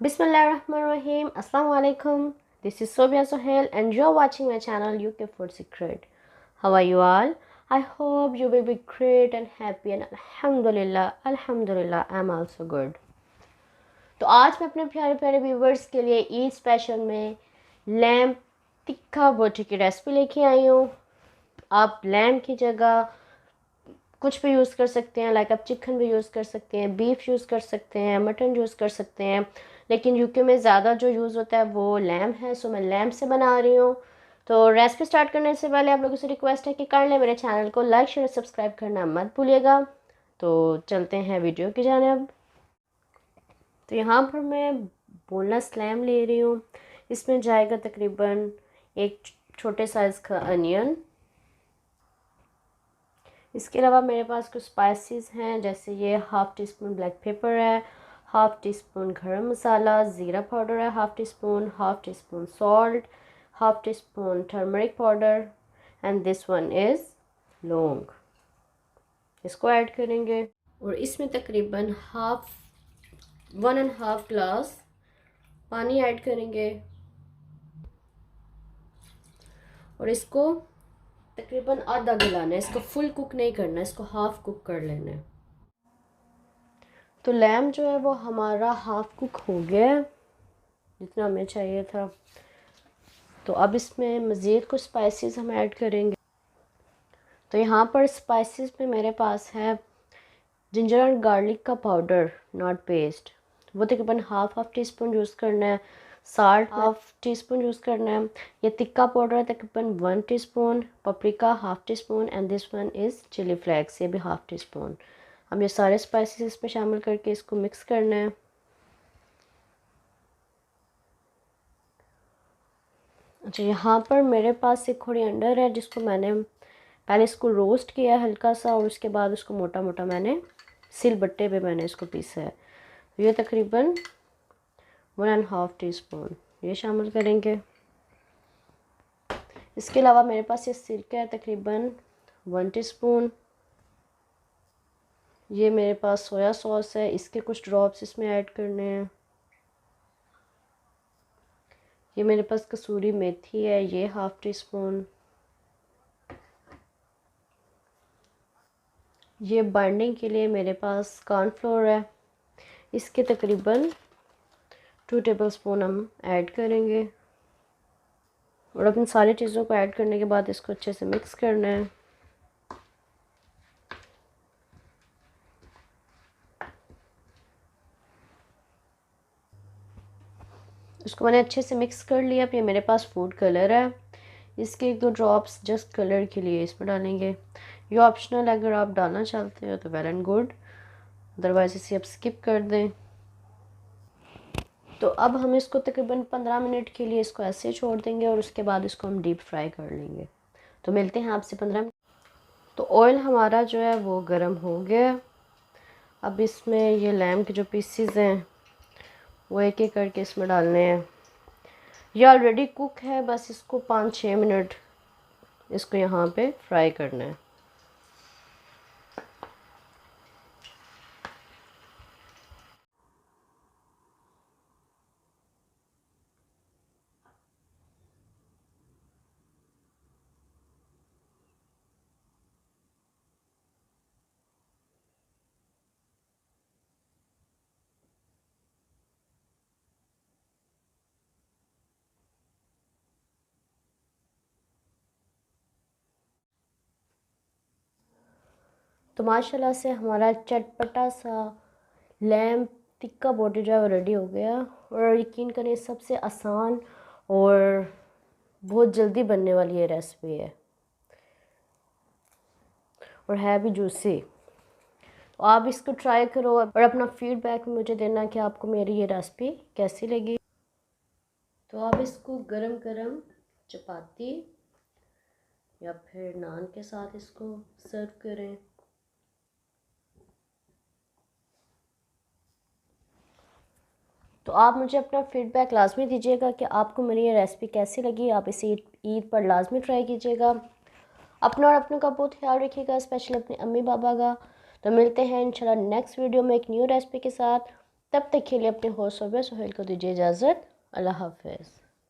Bismillahirrahmanirrahim. Assalamu alaikum. This is Sobia Sohail and you're watching my channel UK Food Secret. How are you all? I hope you will be great and happy and Alhamdulillah, I'm also good. तो आज मैं अपने प्यारे प्यारे viewers के लिए Eid special में lamp तिक्का बोटी की रेसिपी लेके आई हूँ। आप लैम्प की जगह कुछ भी यूज़ कर सकते हैं, लाइक आप चिकन भी यूज़ कर सकते हैं, बीफ यूज़ कर सकते हैं, मटन यूज़ कर सकते हैं, लेकिन यूके में ज़्यादा जो यूज़ होता है वो लैम्प है। सो मैं लैम्प से बना रही हूँ। तो रेसिपी स्टार्ट करने से पहले आप लोगों से रिक्वेस्ट है कि कर लें मेरे चैनल को लाइक शेयर सब्सक्राइब करना मत भूलिएगा। तो चलते हैं वीडियो की जानिब। तो यहाँ पर मैं बोनलेस लैम्प ले रही हूँ। इसमें जाएगा तकरीबन एक छोटे साइज़ का अनियन। इसके अलावा मेरे पास कुछ स्पाइसेस हैं, जैसे ये half tea spoon black pepper है, हाफ़ टी स्पून गरम मसाला, ज़ीरा पाउडर है half tea spoon salt, half tea spoon turmeric powder and this one is लौंग। इसको ऐड करेंगे और इसमें तकरीबन 1.5 ग्लास पानी ऐड करेंगे और इसको तकरीबन आधा गलाना है। इसको फुल कुक नहीं करना, इसको हाफ़ कुक कर लेना है। तो लैम्प जो है वो हमारा हाफ़ कुक हो गया है, जितना हमें चाहिए था। तो अब इसमें मज़ीद कुछ स्पाइसेस हम ऐड करेंगे। तो यहाँ पर स्पाइसेस में मेरे पास है जिंजर एंड गार्लिक का पाउडर, नॉट पेस्ट, वो तकरीबन हाफ़ टी स्पून यूज़ करना है। Salt half teaspoon use करना है। ये तिक्का पाउडर है तकरीबन 1 teaspoon, paprika half teaspoon and this one is chilli flakes, ये भी हाफ़ टी स्पून। अब ये सारे स्पाइसेस इसमें शामिल करके इसको मिक्स करना है। अच्छा, यहाँ पर मेरे पास एक कोरिएंडर है जिसको मैंने पहले इसको रोस्ट किया हल्का सा और उसके बाद उसको मोटा मोटा मैंने सिल बट्टे पे मैंने इसको पीसा है। तो ये तकरीबन 1.5 टीस्पून ये शामिल करेंगे। इसके अलावा मेरे पास ये सिरका है तकरीबन 1 टीस्पून। ये मेरे पास सोया सॉस है, इसके कुछ ड्रॉप्स इसमें ऐड करने हैं। ये मेरे पास कसूरी मेथी है, ये हाफ़ टी स्पून। ये बाइंडिंग के लिए मेरे पास कॉर्नफ्लोर है, इसके तकरीबन 2 टेबलस्पून हम ऐड करेंगे और अपनी सारी चीज़ों को ऐड करने के बाद इसको अच्छे से मिक्स करना है। इसको मैंने अच्छे से मिक्स कर लिया। अब ये मेरे पास फूड कलर है, इसके 1-2 ड्रॉप्स जस्ट कलर के लिए इसमें डालेंगे। ये ऑप्शनल, अगर आप डालना चाहते हो तो वेल एंड गुड, अदरवाइज़ इसे आप स्किप कर दें। तो अब हम इसको तकरीबन 15 मिनट के लिए इसको ऐसे छोड़ देंगे और उसके बाद इसको हम डीप फ्राई कर लेंगे। तो मिलते हैं आपसे 15 मिनट। तो ऑयल हमारा जो है वो गर्म हो गया। अब इसमें ये लैम्प के जो पीसीज हैं वो एक एक करके इसमें डालने हैं। ये ऑलरेडी कुक है, बस इसको 5-6 मिनट इसको यहाँ पे फ्राई करना है। तो माशाल्लाह से हमारा चटपटा सा लैम्प टिक्का बोटी जो है वो रेडी हो गया। और यकीन करें सबसे आसान और बहुत जल्दी बनने वाली ये रेसिपी है और है भी जूसी। तो आप इसको ट्राई करो और अपना फीडबैक मुझे देना कि आपको मेरी ये रेसिपी कैसी लगी। तो आप इसको गरम गरम चपाती या फिर नान के साथ इसको सर्व करें। तो आप मुझे अपना फीडबैक लाजमी दीजिएगा कि आपको मेरी ये रेसिपी कैसी लगी। आप इसे ईद पर लाजमी ट्राई कीजिएगा। अपना और अपनों का बहुत ख्याल रखिएगा, स्पेशली अपने अम्मी बाबा का। तो मिलते हैं इंशाल्लाह नेक्स्ट वीडियो में एक न्यू रेसिपी के साथ। तब तक के लिए अपने होस्ट सोबिया सोहेल को दीजिए इजाज़त। अल्लाह हाफ़िज़।